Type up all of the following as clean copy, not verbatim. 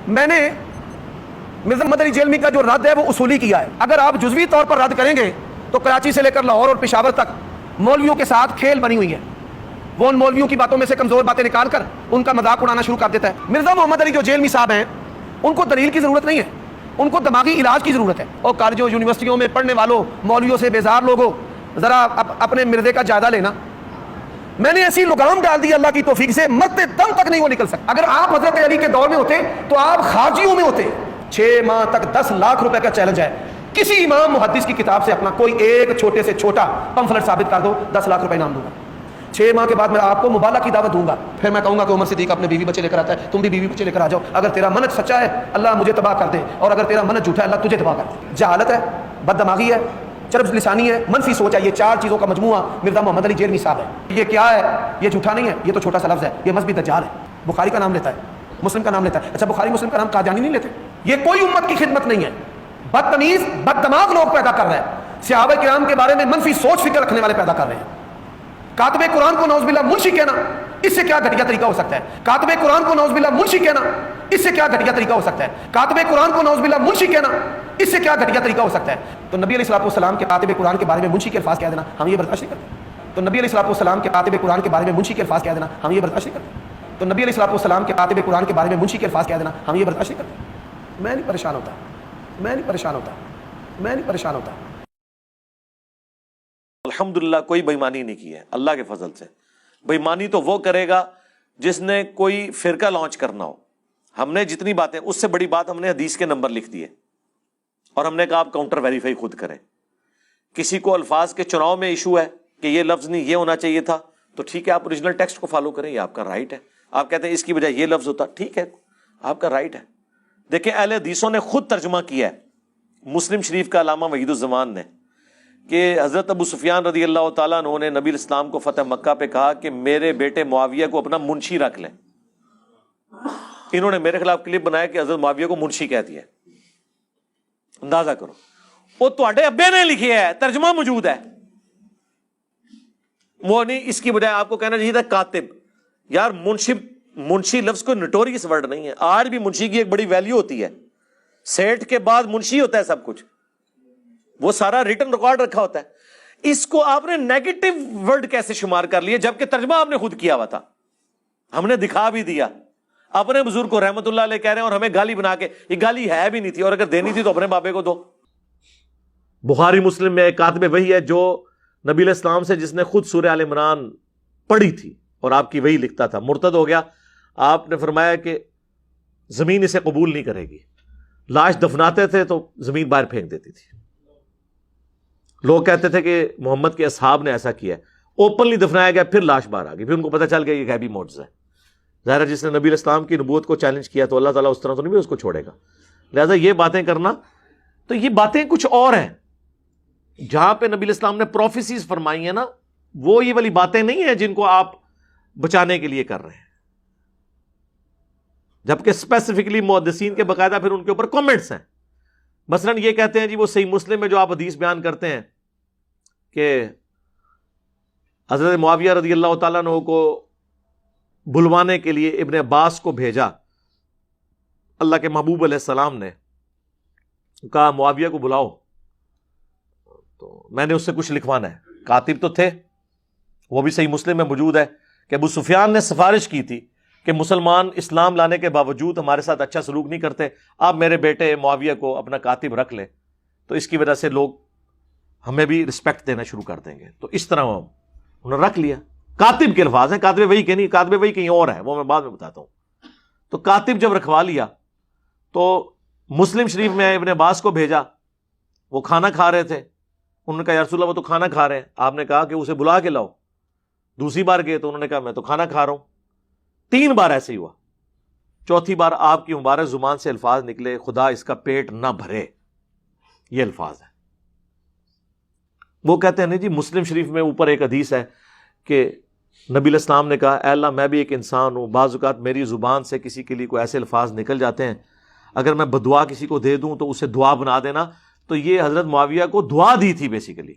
میں نے مرزا محمد علی جیلمی کا جو رد ہے وہ اصولی کیا ہے. اگر آپ جزوی طور پر رد کریں گے تو کراچی سے لے کر لاہور اور پشاور تک مولویوں کے ساتھ کھیل بنی ہوئی ہے. وہ ان مولویوں کی باتوں میں سے کمزور باتیں نکال کر ان کا مذاق اڑانا شروع کر دیتا ہے. مرزا محمد علی جو جیلمی صاحب ہیں ان کو دلیل کی ضرورت نہیں ہے, ان کو دماغی علاج کی ضرورت ہے. اور کالجوں یونیورسٹیوں میں پڑھنے والوں مولویوں سے بیزار لوگوں ذرا اپنے مردے کا جائزہ لینا. میں نے ایسی لگام ڈال دی اللہ کی توفیق سے, مرتے دم تک نہیں وہ نکل سکتا. اگر آپ حضرت علی کے دور میں ہوتے تو آپ خارجیوں میں ہوتے. 6 ماہ تک 10 لاکھ روپے کا چیلنج ہے. کسی امام محدث کی کتاب سے اپنا کوئی ایک چھوٹے سے چھوٹا پمفلٹ ثابت کر دو, 10 لاکھ روپے انعام دوں گا. 6 ماہ کے بعد میں آپ کو مبالغہ کی دعوت دوں گا. پھر میں کہوں گا کہ عمر صدیق اپنے بیوی بچے لے کر آتا ہے, تم بھی بیوی بچے لے کر آ جاؤ. اگر تیرا منہج سچا ہے اللہ مجھے تباہ کر دے, اور اگر تیرا منہج جھوٹا ہے اللہ تجھے تباہ کر دے. جہالت ہے, بد دماغی ہے, چرب لسانی ہے, منفی سوچ ہے, یہ 4 چیزوں کا مجموعہ مرزا محمد علی جیلمی صاحب ہے. یہ کیا ہے؟ یہ جھوٹا نہیں ہے, یہ تو چھوٹا سا لفظ ہے, یہ مذہبی دجال ہے. بخاری کا نام لیتا ہے, مسلم کا نام لیتا ہے. اچھا بخاری مسلم کا نام قادیانی نہیں لیتے. یہ کوئی امت کی خدمت نہیں ہے. بدتمیز بد دماغ لوگ پیدا کر رہے ہیں, صحابہ کرام کے بارے میں منفی سوچ فکر رکھنے والے پیدا کر رہے ہیں. کاتب قرآن کو نعوذ باللہ منشی کہنا, اس سے کیا گھٹیا طریقہ ہو سکتا ہے؟ کاتب قرآن کو نعوذ باللہ منشی کہنا, اس سے کیا گھٹیا طریقہ ہو سکتا ہے؟ کاتب قرآن کو نعوذ باللہ منشی کہنا, اس سے کیا گھٹیا طریقہ ہو سکتا ہے؟ تو نبی علیہ الصلوۃ والسلام کے کاتب قرآن کے بارے میں منشی کے الفاظ کہہ دینا ہم یہ برداشت نہیں کرتے. تو نبی علیہ الصلوۃ والسلام کے کاتب قرآن کے بارے میں منشی کے الفاظ کہہ دینا ہم یہ برداشت نہیں کرتے. تو نبی علیہ الصلوۃ والسلام کے کاتب قرآن کے بارے میں منشی کے الفاظ کہہ دینا ہم یہ برداشت نہیں کرتے. میں نہیں پریشان ہوتا, میں نہیں پریشان ہوتا, میں نہیں پریشان ہوتا. الحمدللہ کوئی بےایمانی نہیں کی ہے اللہ کے فضل سے. بےایمانی تو وہ کرے گا جس نے کوئی فرقہ لانچ کرنا ہو. ہم نے جتنی باتیں, اس سے بڑی بات ہم نے حدیث کے نمبر لکھ دیے اور ہم نے کہا آپ کاؤنٹر ویریفائی خود کریں. کسی کو الفاظ کے چناؤ میں ایشو ہے کہ یہ لفظ نہیں یہ ہونا چاہیے تھا, تو ٹھیک ہے آپ اوریجنل ٹیکسٹ کو فالو کریں, یہ آپ کا رائٹ ہے. آپ کہتے ہیں اس کی بجائے یہ لفظ ہوتا, ٹھیک ہے آپ کا رائٹ ہے. دیکھیں اہل حدیثوں نے خود ترجمہ کیا ہے مسلم شریف کا علامہ وحید الزمان نے, کہ حضرت ابو سفیان رضی اللہ تعالیٰ عنہ نے نبی الاسلام کو فتح مکہ پہ کہا کہ میرے بیٹے معاویہ کو اپنا منشی رکھ لیں. انہوں نے میرے خلاف کلپ بنایا کہ حضرت معاویہ کو منشی کہہ دیا. اندازہ کرو, وہ تواڈے ابے نے لکھی ہے, ترجمہ موجود ہے. وہ نہیں, اس کی بجائے آپ کو کہنا چاہیے تھا کاتب. یار منشی لفظ کوئی نوٹوریس ورڈ نہیں ہے. آج بھی منشی کی ایک بڑی ویلیو ہوتی ہے. سیٹ کے بعد منشی ہوتا ہے سب کچھ, وہ سارا ریٹن ریکارڈ رکھا ہوتا ہے. اس کو آپ نے نیگیٹو ورڈ کیسے شمار کر لیے جبکہ ترجمہ آپ نے خود کیا ہوا تھا. ہم نے دکھا بھی دیا, اپنے بزرگ کو رحمت اللہ علیہ کہہ رہے ہیں اور ہمیں گالی بنا کے, یہ گالی ہے بھی نہیں تھی, اور اگر دینی تھی تو اپنے بابے کو دو. بخاری مسلم میں ایک کاتب وہی ہے جو نبی علیہ السلام سے جس نے خود سورہ آل عمران پڑھی تھی اور آپ کی وہی لکھتا تھا, مرتد ہو گیا. آپ نے فرمایا کہ زمین اسے قبول نہیں کرے گی. لاش دفناتے تھے تو زمین باہر پھینک دیتی تھی. لوگ کہتے تھے کہ محمد کے اصحاب نے ایسا کیا ہے, اوپنلی دفنایا گیا, پھر لاش باہر آ گئی, پھر ان کو پتہ چل گیا یہ غیبی معجزہ ہے. ظاہر ہے جس نے نبی علیہ السلام کی نبوت کو چیلنج کیا تو اللہ تعالیٰ اس طرح تو نہیں بھی اس کو چھوڑے گا. لہٰذا یہ باتیں کرنا, تو یہ باتیں کچھ اور ہیں. جہاں پہ نبی علیہ السلام نے پروفیسیز فرمائی ہیں نا, وہ یہ والی باتیں نہیں ہیں جن کو آپ بچانے کے لیے کر رہے ہیں. جبکہ اسپیسیفکلی محدثین کے باقاعدہ پھر ان کے اوپر کامنٹس ہیں. مثلا یہ کہتے ہیں جی وہ صحیح مسلم میں جو آپ حدیث بیان کرتے ہیں کہ حضرت معاویہ رضی اللہ تعالیٰ عنہ کو بلوانے کے لیے ابن عباس کو بھیجا, اللہ کے محبوب علیہ السلام نے کہا معاویہ کو بلاؤ, تو میں نے اس سے کچھ لکھوانا ہے. کاتب تو تھے, وہ بھی صحیح مسلم میں موجود ہے کہ ابو سفیان نے سفارش کی تھی کہ مسلمان اسلام لانے کے باوجود ہمارے ساتھ اچھا سلوک نہیں کرتے, آپ میرے بیٹے معاویہ کو اپنا کاتب رکھ لیں, تو اس کی وجہ سے لوگ ہمیں بھی رسپیکٹ دینا شروع کر دیں گے. تو اس طرح انہوں نے رکھ لیا. کاتب کے الفاظ ہیں, کاتب وہی کہ نہیں, کاتب وہی کہیں اور ہے, وہ میں بعد میں بتاتا ہوں. تو کاتب جب رکھوا لیا تو مسلم شریف میں ابن عباس کو بھیجا, وہ کھانا کھا رہے تھے. انہوں نے کہا یا رسول اللہ وہ تو کھانا کھا رہے ہیں. آپ نے کہا کہ اسے بلا کے لاؤ. دوسری بار گئے تو انہوں نے کہا میں تو کھانا کھا رہا ہوں. 3 بار ایسے ہی ہوا. چوتھی بار آپ کی مبارک زبان سے الفاظ نکلے, خدا اس کا پیٹ نہ بھرے, یہ الفاظ ہیں. وہ کہتے ہیں نہیں جی مسلم شریف میں اوپر ایک حدیث ہے کہ نبی علیہ السلام نے کہا اے اللہ میں بھی ایک انسان ہوں, بعض اوقات میری زبان سے کسی کے لیے کوئی ایسے الفاظ نکل جاتے ہیں, اگر میں بدعا کسی کو دے دوں تو اسے دعا بنا دینا. تو یہ حضرت معاویہ کو دعا دی تھی, بیسیکلی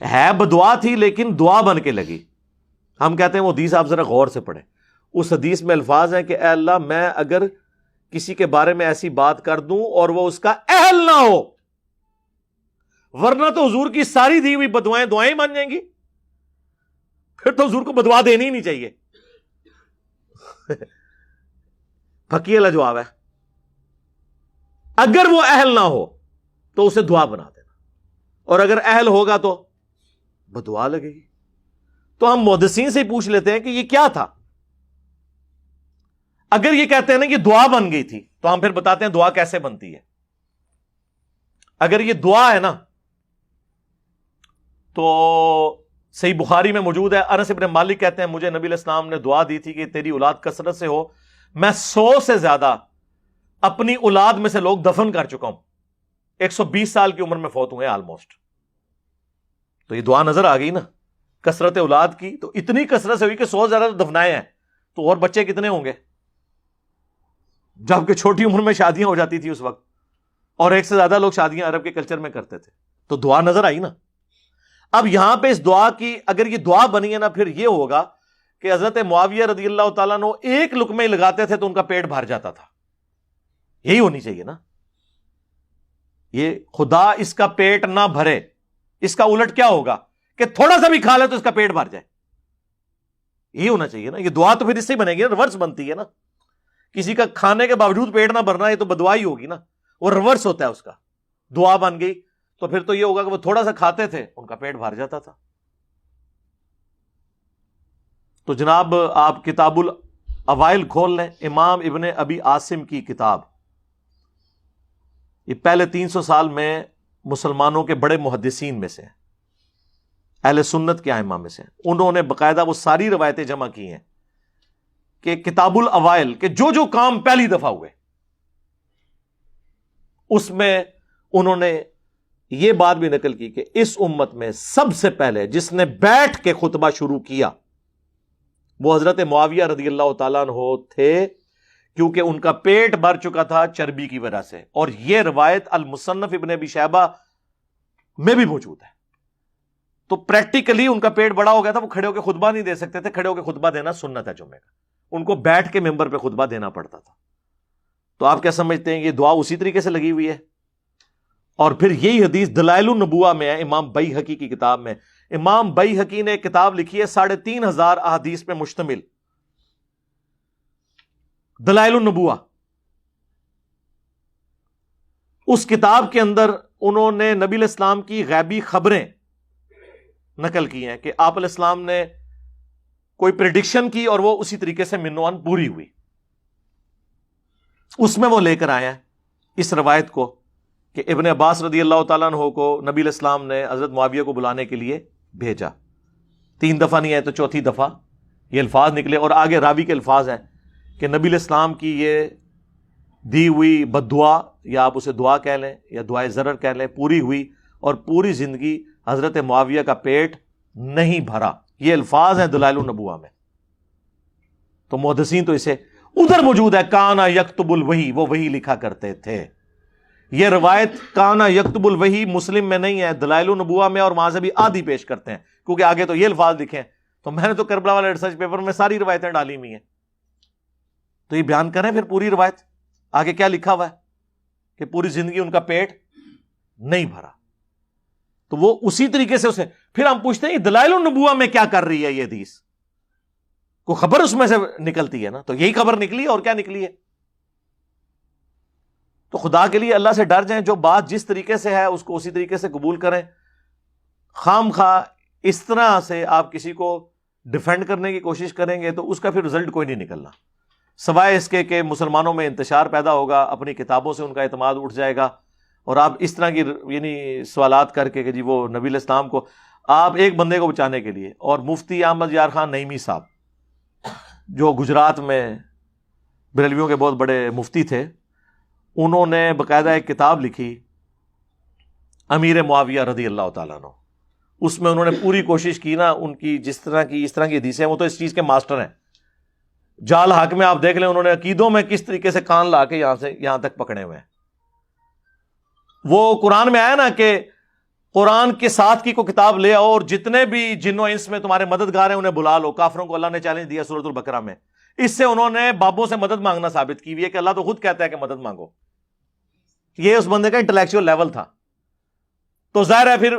ہے بدعا تھی لیکن دعا بن کے لگی. ہم کہتے ہیں وہ حدیث آپ ذرا غور سے پڑھیں. اس حدیث میں الفاظ ہیں کہ اے اللہ میں اگر کسی کے بارے میں ایسی بات کر دوں اور وہ اس کا اہل نہ ہو، ورنہ تو حضور کی ساری دی ہوئی بدوائیں دعائیں مان جائیں گی، پھر تو حضور کو بدوا دینی ہی نہیں چاہیے. پھکی والا جواب ہے. اگر وہ اہل نہ ہو تو اسے دعا بنا دینا، اور اگر اہل ہوگا تو بدعا لگے گی. تو ہم محدثین سے پوچھ لیتے ہیں کہ یہ کیا تھا. اگر یہ کہتے ہیں نا کہ دعا بن گئی تھی تو ہم پھر بتاتے ہیں دعا کیسے بنتی ہے. اگر یہ دعا ہے نا تو صحیح بخاری میں موجود ہے، انس ابن مالک کہتے ہیں مجھے نبی علیہ السلام نے دعا دی تھی کہ تیری اولاد کثرت سے ہو، میں 100 سے زیادہ اپنی اولاد میں سے لوگ دفن کر چکا ہوں، 120 سال کی عمر میں فوت ہوئے آلموسٹ. تو یہ دعا نظر آ گئی نا کثرت اولاد کی. تو اتنی کثرت سے ہوئی کہ 100 زیادہ دفنائے ہیں، تو اور بچے کتنے ہوں گے، جبکہ چھوٹی عمر میں شادیاں ہو جاتی تھی اس وقت، اور ایک سے زیادہ لوگ شادیاں عرب کے کلچر میں کرتے تھے. تو دعا نظر آئی نا. اب یہاں پہ اس دعا کی اگر یہ دعا بنی ہے نا، پھر یہ ہوگا کہ حضرت معاویہ رضی اللہ تعالیٰ عنہ ایک لقمے لگاتے تھے تو ان کا پیٹ بھر جاتا تھا. یہی ہونی چاہیے نا. یہ خدا اس کا پیٹ نہ بھرے، اس کا الٹ کیا ہوگا کہ تھوڑا سا بھی کھا لے تو اس کا پیٹ بھر جائے. یہی ہونا چاہیے نا. یہ دعا تو پھر اس سے بنے گی، ریورس بنتی ہے نا. کسی کا کھانے کے باوجود پیٹ نہ بھرنا، یہ تو بدعا ہی ہوگی نا. وہ ریورس ہوتا ہے اس کا. دعا بن گئی تو پھر تو یہ ہوگا کہ وہ تھوڑا سا کھاتے تھے ان کا پیٹ بھر جاتا تھا. تو جناب آپ کتاب الاوائل کھول لیں، امام ابن ابی عاصم کی کتاب. یہ پہلے 300 سال میں مسلمانوں کے بڑے محدثین میں سے ہیں، اہل سنت کے ائمہ میں سے ہیں. انہوں نے باقاعدہ وہ ساری روایتیں جمع کی ہیں کہ کتاب الاوائل کہ جو کام پہلی دفعہ ہوئے اس میں انہوں نے یہ بات بھی نقل کی کہ اس امت میں سب سے پہلے جس نے بیٹھ کے خطبہ شروع کیا وہ حضرت معاویہ رضی اللہ تعالیٰ عنہ تھے، کیونکہ ان کا پیٹ بھر چکا تھا چربی کی وجہ سے. اور یہ روایت المصنف ابن ابی شیبہ میں بھی موجود ہے. تو پریکٹیکلی ان کا پیٹ بڑا ہو گیا تھا، وہ کھڑے ہو کے خطبہ نہیں دے سکتے تھے. کھڑے ہو کے خطبہ دینا سنت ہے جمعے کا، ان کو بیٹھ کے ممبر پہ خطبہ دینا پڑتا تھا. تو آپ کیا سمجھتے ہیں یہ دعا اسی طریقے سے لگی ہوئی ہے؟ اور پھر یہی حدیث دلائل النبوہ میں ہے، امام بیہقی کی کتاب میں. امام بیہقی نے ایک کتاب لکھی ہے 3500 احادیث پہ مشتمل، دلائل النبوہ. اس کتاب کے اندر انہوں نے نبی علیہ السلام کی غیبی خبریں نقل کی ہیں کہ آپ علیہ السلام نے کوئی پریڈکشن کی اور وہ اسی طریقے سے منوان پوری ہوئی. اس میں وہ لے کر آئے ہیں اس روایت کو کہ ابن عباس رضی اللہ تعالیٰ عنہ کو نبی علیہ السلام نے حضرت معاویہ کو بلانے کے لیے بھیجا. 3 دفعہ نہیں آئے تو چوتھی دفعہ یہ الفاظ نکلے. اور آگے راوی کے الفاظ ہیں کہ نبی علیہ السلام کی یہ دی ہوئی بد دعا، یا آپ اسے دعا کہہ لیں یا دعائے ضرر کہہ لیں، پوری ہوئی اور پوری زندگی حضرت معاویہ کا پیٹ نہیں بھرا. یہ الفاظ ہیں دلائل النبوہ میں. تو محدثین تو اسے ادھر موجود ہے کانا یکتب الوحی، وہ وحی لکھا کرتے تھے. یہ روایت کانا یکتب الوحی مسلم میں نہیں ہے، دلائل النبوہ میں، اور وہاں سے بھی آدھی پیش کرتے ہیں کیونکہ آگے تو یہ الفاظ لکھے ہیں. تو میں نے تو کربلا والے ریسرچ پیپر میں ساری روایتیں ڈالی ہوئی ہیں. تو یہ بیان کریں پھر پوری روایت آگے کیا لکھا ہوا ہے کہ پوری زندگی ان کا پیٹ نہیں بھرا. تو وہ اسی طریقے سے اسے پھر ہم پوچھتے ہیں دلائل النبوہ میں کیا کر رہی ہے یہ حدیث؟ کوئی خبر اس میں سے نکلتی ہے نا، تو یہی خبر نکلی اور کیا نکلی ہے. تو خدا کے لیے اللہ سے ڈر جائیں، جو بات جس طریقے سے ہے اس کو اسی طریقے سے قبول کریں. خام خواہ اس طرح سے آپ کسی کو ڈیفینڈ کرنے کی کوشش کریں گے تو اس کا پھر رزلٹ کوئی نہیں نکلنا، سوائے اس کے کہ مسلمانوں میں انتشار پیدا ہوگا، اپنی کتابوں سے ان کا اعتماد اٹھ جائے گا. اور آپ اس طرح کی یعنی سوالات کر کے کہ جی وہ نبی علیہ السلام کو آپ ایک بندے کو بچانے کے لیے. اور مفتی احمد یار خان نعیمی صاحب جو گجرات میں بریلویوں کے بہت بڑے مفتی تھے، انہوں نے باقاعدہ ایک کتاب لکھی امیر معاویہ رضی اللہ تعالیٰ عنہ. اس میں انہوں نے پوری کوشش کی نا، ان کی اس طرح کی حدیثیں، وہ تو اس چیز کے ماسٹر ہیں. جال حق میں آپ دیکھ لیں انہوں نے عقیدوں میں کس طریقے سے کان لا کے یہاں تک پکڑے ہوئے ہیں. وہ قرآن میں آیا نا کہ قرآن کے ساتھ کی کو کتاب لے آؤ اور جتنے بھی جن و انس میں تمہارے مددگار ہیں انہیں بلا لو. کافروں کو اللہ نے چیلنج دیا سورۃ البقرہ میں. اس سے انہوں نے بابوں سے مدد مانگنا ثابت کی ہوئی ہے کہ اللہ تو خود کہتا ہے کہ مدد مانگو. یہ اس بندے کا انٹلیکچوئل لیول تھا. تو ظاہر ہے پھر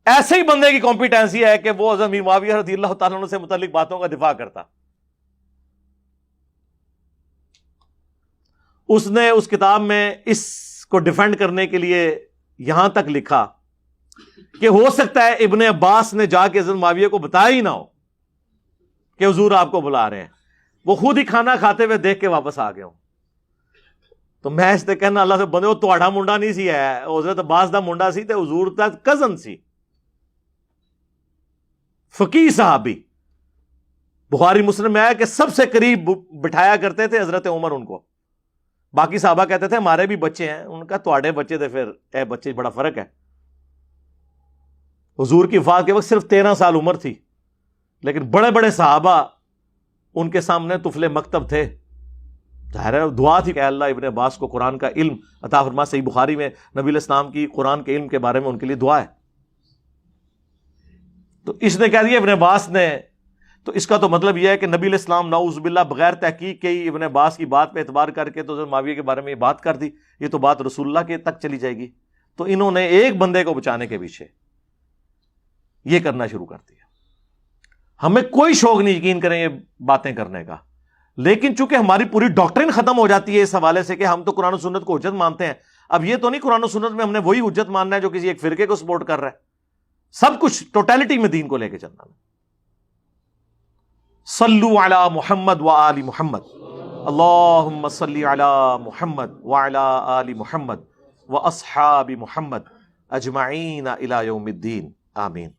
ایسے ہی بندے کی کمپیٹنسی ہے کہ وہ حضرت امیر معاویہ رضی اللہ تعالیٰ عنہ سے متعلق باتوں کا دفاع کرتا. اس نے اس کتاب میں اس کو ڈیفینڈ کرنے کے لیے یہاں تک لکھا کہ ہو سکتا ہے ابن عباس نے جا کے حضرت معاویہ کو بتایا ہی نہ ہو کہ حضور آپ کو بلا رہے ہیں, وہ خود ہی کھانا کھاتے ہوئے دیکھ کے واپس آ گئے ہوں. تو میں اس نے کہنا اللہ سے بندے وہ تہاڈا منڈا نہیں سی ہے, حضرت عباس دا منڈا سی تے حضور دا کزن سی, فقیہ صحابی. بخاری مسلم میں ہے کہ سب سے قریب بٹھایا کرتے تھے حضرت عمر ان کو. باقی صحابہ کہتے تھے ہمارے بھی بچے ہیں, ان کا تہاڈے بچے تھے, پھر اے بچے بڑا فرق ہے. حضور کی وفات کے وقت صرف 13 سال عمر تھی, لیکن بڑے بڑے صحابہ ان کے سامنے طفل مکتب تھے. ظاہر ہے دعا تھی کہ اللہ ابن عباس کو قرآن کا علم عطا فرما. صحیح بخاری میں نبی علیہ السلام کی قرآن کے علم کے بارے میں ان کے لیے دعا ہے. تو اس نے کہہ دیا ابن عباس نے, تو اس کا تو مطلب یہ ہے کہ نبی علیہ السلام نعوذ باللہ بغیر تحقیق کے ہی ابن عباس کی بات پہ اعتبار کر کے تو حضرت معاویہ کے بارے میں یہ بات کر دی. یہ تو بات رسول اللہ کے تک چلی جائے گی. تو انہوں نے ایک بندے کو بچانے کے پیچھے یہ کرنا شروع کر دیا. ہمیں کوئی شوق نہیں یقین کریں یہ باتیں کرنے کا, لیکن چونکہ ہماری پوری ڈاکٹرن ختم ہو جاتی ہے اس حوالے سے کہ ہم تو قرآن و سنت کو حجت مانتے ہیں. اب یہ تو نہیں قرآن و سنت میں ہم نے وہی حجت ماننا ہے جو کسی ایک فرقے کو سپورٹ کر رہا ہے. سب کچھ ٹوٹیلٹی میں دین کو لے کے چلنا ہے. صلو علی محمد و آل محمد, اللہم صلی علی محمد و علی آل محمد و اصحاب محمد اجمعین الی یوم الدین, آمین.